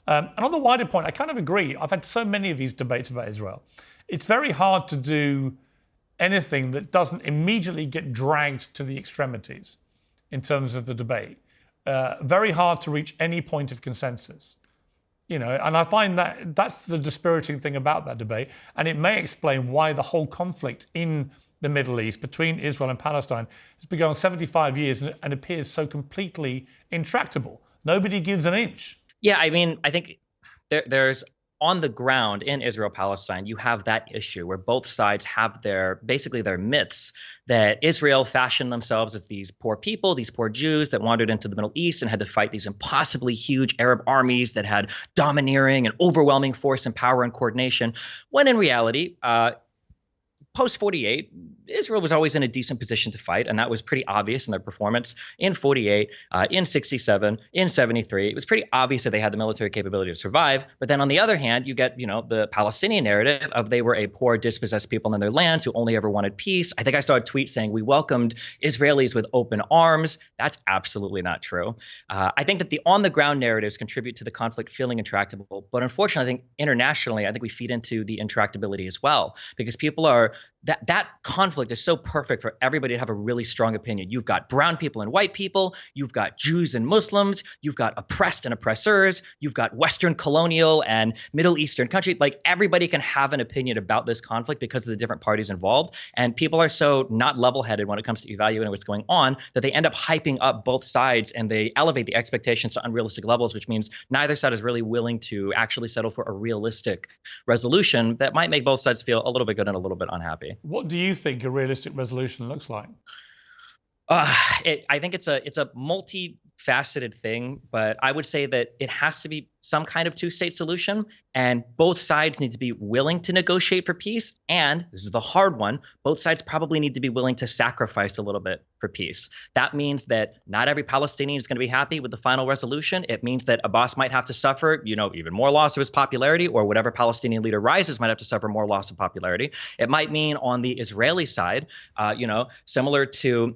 And on the wider point, I kind of agree. I've had so many of these debates about Israel. It's very hard to do anything that doesn't immediately get dragged to the extremities in terms of the debate. Very hard to reach any point of consensus. And I find that that's the dispiriting thing about that debate. And it may explain why the whole conflict in the Middle East between Israel and Palestine has been going on 75 years and appears so completely intractable. Nobody gives an inch. Yeah, I mean, I think there's on the ground in Israel-Palestine, you have that issue where both sides have basically their myths that Israel fashioned themselves as these poor people, these poor Jews that wandered into the Middle East and had to fight these impossibly huge Arab armies that had domineering and overwhelming force and power and coordination, when in reality, post 48, Israel was always in a decent position to fight, and that was pretty obvious in their performance in 48, in 67, in 73. It was pretty obvious that they had the military capability to survive. But then on the other hand, you get, the Palestinian narrative of they were a poor, dispossessed people in their lands who only ever wanted peace. I think I saw a tweet saying we welcomed Israelis with open arms. That's absolutely not true. I think that the on-the-ground narratives contribute to the conflict feeling intractable. But unfortunately, I think internationally, I think we feed into the intractability as well, because people are that conflict is so perfect for everybody to have a really strong opinion. You've got brown people and white people, you've got Jews and Muslims, you've got oppressed and oppressors, you've got Western colonial and Middle Eastern country. Like everybody can have an opinion about this conflict because of the different parties involved. And people are so not level-headed when it comes to evaluating what's going on that they end up hyping up both sides and they elevate the expectations to unrealistic levels, which means neither side is really willing to actually settle for a realistic resolution that might make both sides feel a little bit good and a little bit unhappy. What do you think a realistic resolution looks like? I think it's a multifaceted thing, but I would say that it has to be some kind of two-state solution, and both sides need to be willing to negotiate for peace. And this is the hard one, both sides probably need to be willing to sacrifice a little bit for peace. That means that not every Palestinian is going to be happy with the final resolution. It means that Abbas might have to suffer, even more loss of his popularity, or whatever Palestinian leader rises might have to suffer more loss of popularity. It might mean on the Israeli side, similar to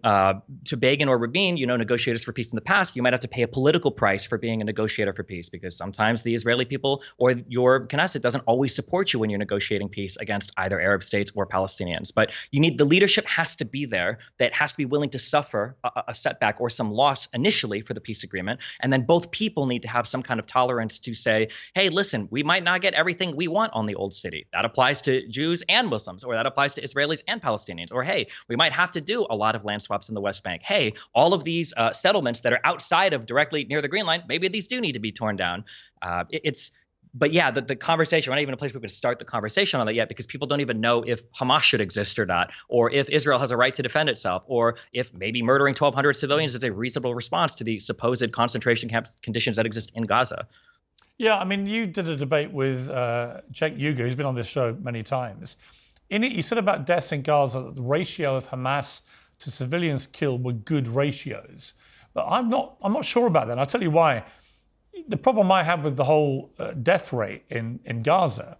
Begin or Rabin, negotiators for peace in the past, you might have to pay a political price for being a negotiator for peace, because sometimes the Israeli people or your Knesset doesn't always support you when you're negotiating peace against either Arab states or Palestinians. But the leadership has to be there, that has to be willing to suffer a setback or some loss initially for the peace agreement. And then both people need to have some kind of tolerance to say, hey, listen, we might not get everything we want on the old city. That applies to Jews and Muslims, or that applies to Israelis and Palestinians. Or, hey, we might have to do a lot of land swaps in the West Bank. Hey, all of these settlements that are outside of directly near the Green Line, maybe these do need to be torn down. But yeah, the conversation, we're not even a place where we can start the conversation on that yet, because people don't even know if Hamas should exist or not, or if Israel has a right to defend itself, or if maybe murdering 1,200 civilians is a reasonable response to the supposed concentration camp conditions that exist in Gaza. Yeah, I mean, you did a debate with Cenk Uygur, who's been on this show many times. In it, you said about deaths in Gaza that the ratio of Hamas to civilians killed were good ratios. But I'm not sure about that. And I'll tell you why. The problem I have with the whole death rate in Gaza,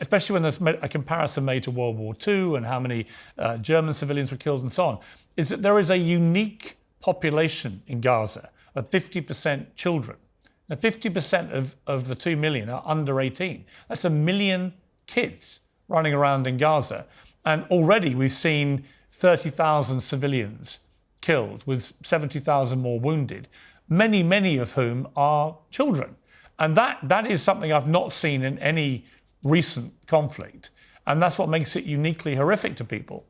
especially when there's a comparison made to World War II and how many German civilians were killed and so on, is that there is a unique population in Gaza of 50% children. Now, 50% of the 2 million are under 18. That's 1 million kids running around in Gaza. And already we've seen 30,000 civilians killed, with 70,000 more wounded, many of whom are children. And that is something I've not seen in any recent conflict. And that's what makes it uniquely horrific to people.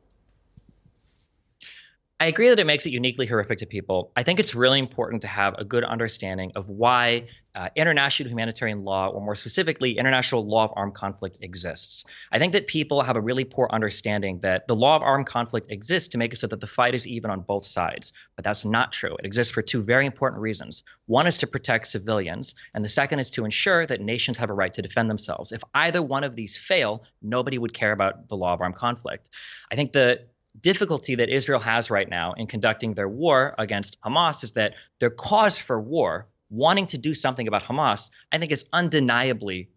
I agree that it makes it uniquely horrific to people. I think it's really important to have a good understanding of why international humanitarian law, or more specifically, international law of armed conflict exists. I think that people have a really poor understanding that the law of armed conflict exists to make it so that the fight is even on both sides. But that's not true. It exists for two very important reasons. One is to protect civilians, and the second is to ensure that nations have a right to defend themselves. If either one of these fail, nobody would care about the law of armed conflict. I think the difficulty that Israel has right now in conducting their war against Hamas is that their cause for war, wanting to do something about Hamas, I think is undeniably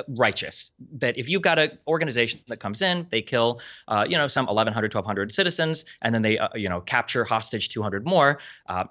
righteous. That if you've got an organization that comes in, they kill, some 1,100, 1,200 citizens, and then they, capture hostage 200 more.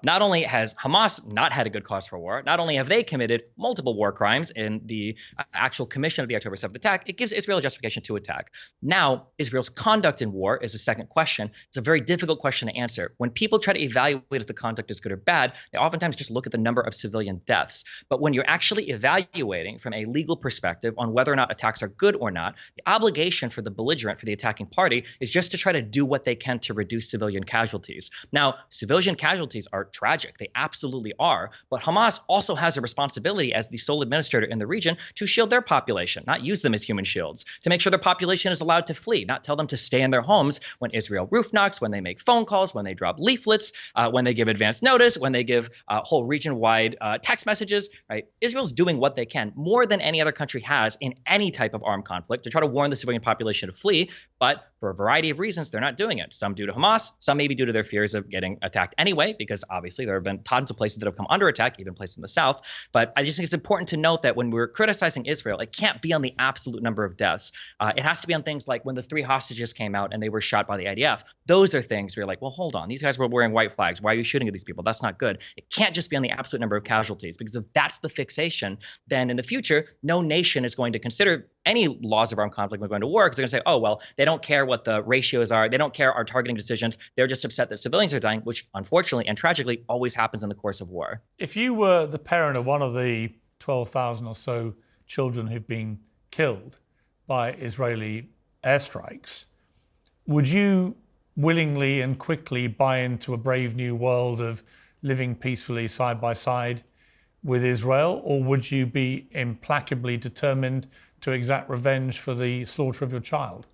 Not only has Hamas not had a good cause for war, not only have they committed multiple war crimes in the actual commission of the October 7th attack, it gives Israel a justification to attack. Now, Israel's conduct in war is a second question. It's a very difficult question to answer. When people try to evaluate if the conduct is good or bad, they oftentimes just look at the number of civilian deaths. But when you're actually evaluating from a legal perspective on whether or not attacks are good or not, the obligation for the belligerent, for the attacking party, is just to try to do what they can to reduce civilian casualties. Now, civilian casualties are tragic. They absolutely are. But Hamas also has a responsibility as the sole administrator in the region to shield their population, not use them as human shields, to make sure their population is allowed to flee, not tell them to stay in their homes when Israel roof knocks, when they make phone calls, when they drop leaflets, when they give advance notice, when they give whole region-wide text messages, right? Israel's doing what they can, more than any other country has in any type of armed conflict, to try to warn the civilian population to flee. But for a variety of reasons, they're not doing it. Some due to Hamas, some maybe due to their fears of getting attacked anyway, because obviously there have been tons of places that have come under attack, even places in the south. But I just think it's important to note that when we're criticizing Israel, it can't be on the absolute number of deaths. It has to be on things like when the 3 hostages came out and they were shot by the IDF. Those are things where you're like, well, hold on. These guys were wearing white flags. Why are you shooting at these people? That's not good. It can't just be on the absolute number of casualties, because if that's the fixation, then in the future, no nation is going to consider any laws of armed conflict when going to war, because they're going to say, oh, well, they don't care what the ratios are. They don't care our targeting decisions. They're just upset that civilians are dying, which unfortunately and tragically always happens in the course of war. If you were the parent of one of the 12,000 or so children who've been killed by Israeli airstrikes, would you willingly and quickly buy into a brave new world of living peacefully side by side with Israel, or would you be implacably determined to exact revenge for the slaughter of your child?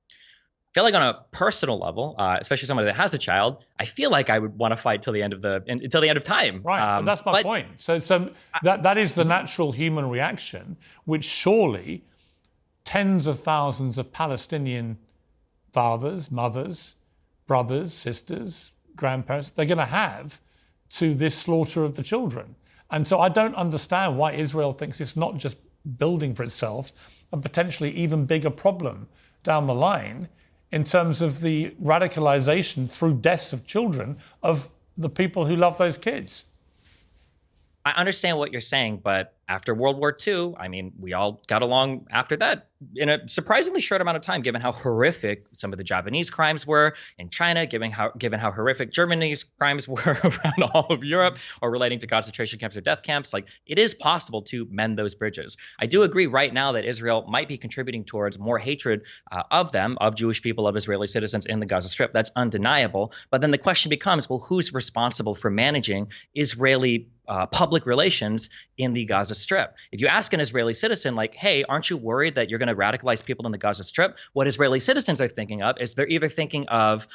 I feel like on a personal level, especially somebody that has a child, I feel like I would want to fight till the end of time. Right, that's my point. So that is the natural human reaction, which surely tens of thousands of Palestinian fathers, mothers, brothers, sisters, grandparents, they're going to have to this slaughter of the children. And so I don't understand why Israel thinks it's not just building for itself a potentially even bigger problem down the line in terms of the radicalization through deaths of children of the people who love those kids. I understand what you're saying, but after World War II, I mean, we all got along after that in a surprisingly short amount of time, given how horrific some of the Japanese crimes were in China, given how horrific Germany's crimes were around all of Europe, or relating to concentration camps or death camps. Like, it is possible to mend those bridges. I do agree right now that Israel might be contributing towards more hatred of Jewish people, of Israeli citizens in the Gaza Strip. That's undeniable. But then the question becomes, well, who's responsible for managing Israeli public relations in the Gaza Strip? If you ask an Israeli citizen, like, hey, aren't you worried that you're going to radicalize people in the Gaza Strip? What Israeli citizens are thinking of is they're either thinking of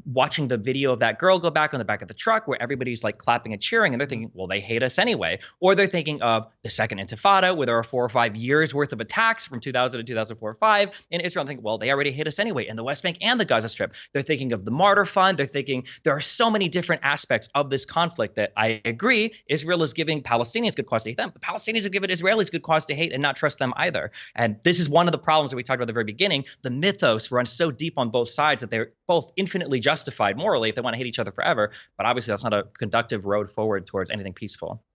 watching the video of that girl go back on the back of the truck where everybody's like clapping and cheering, and they're thinking, well, they hate us anyway. Or they're thinking of the Second Intifada, where there are 4 or 5 years worth of attacks from 2000 to 2004 or 5 in Israel, and think, well, they already hate us anyway in the West Bank and the Gaza Strip. They're thinking of the Martyr Fund. They're thinking there are so many different aspects of this conflict that I agree Israel is giving Palestinians good cause to hate them, but Palestinians have given Israelis good cause to hate and not trust them either. And this is one of the problems that we talked about at the very beginning. The mythos runs so deep on both sides that they're both infinitely justified morally if they want to hate each other forever. But obviously, that's not a conductive road forward towards anything peaceful.